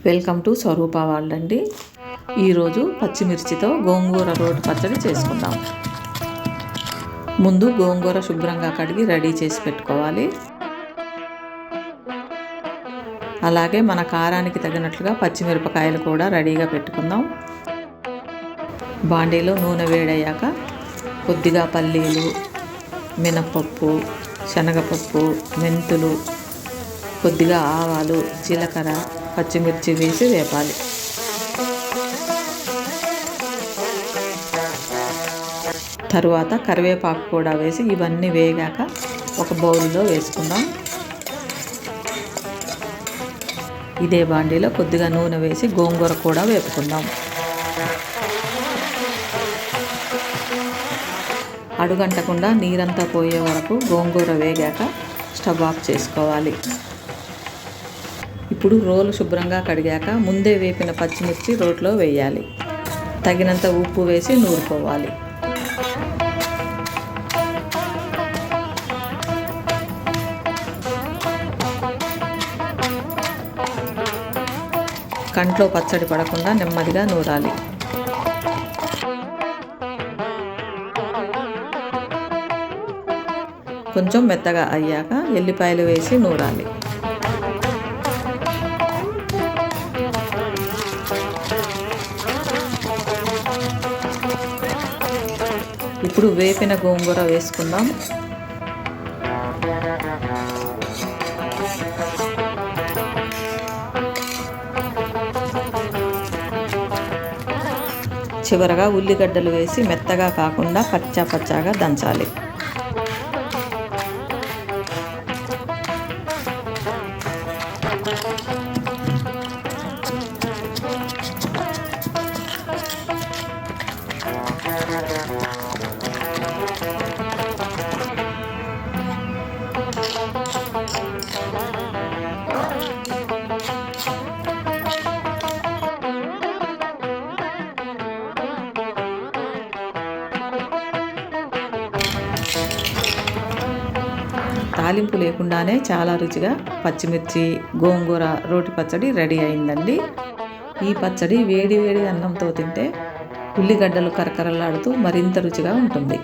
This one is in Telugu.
వెల్కమ్ టు స్వరూప వరల్డ్ అండి. ఈరోజు పచ్చిమిర్చితో గోంగూర రోటి పచ్చడి చేసుకుందాం. ముందు గోంగూర శుభ్రంగా కడిగి రెడీ చేసి పెట్టుకోవాలి. అలాగే మన కారానికి తగినట్లుగా పచ్చిమిరపకాయలు కూడా రెడీగా పెట్టుకుందాం. బాండీలో నూనె వేడయ్యాక కొద్దిగా పల్లీలు, మినపప్పు, శనగపప్పు, మెంతులు, కొద్దిగా ఆవాలు, జీలకర్ర, పచ్చిమిర్చి వేసి వేపాలి. తరువాత కరివేపాకు కూడా వేసి ఇవన్నీ వేగాక ఒక బౌల్లో వేసుకుందాం. ఇదే బాండీలో కొద్దిగా నూనె వేసి గోంగూర కూడా వేపుకుందాం. అడుగంటకుండా నీరంతా పోయే వరకు గోంగూర వేగాక స్టవ్ ఆఫ్ చేసుకోవాలి. ఇప్పుడు రోలు శుభ్రంగా కడిగాక ముందే వేపిన పచ్చిమిర్చి రోట్లో వేయాలి. తగినంత ఉప్పు వేసి నూరుకోవాలి. కంట్లో పచ్చడి పడకుండా నెమ్మదిగా నూరాలి. కొంచెం మెత్తగా అయ్యాక ఎల్లిపాయలు వేసి నూరాలి. ఇప్పుడు వేపిన గోంగూర వేసుకుందాం. చివరగా ఉల్లిగడ్డలు వేసి మెత్తగా కాకుండా పచ్చాగా దంచాలి. తాలింపు లేకుండానే చాలా రుచిగా పచ్చిమిర్చి గోంగూర రోటి పచ్చడి రెడీ అయిందండి. ఈ పచ్చడి వేడి వేడి అన్నంతో తింటే ఉల్లిగడ్డలు కరకరలాడుతూ మరింత రుచిగా ఉంటుంది.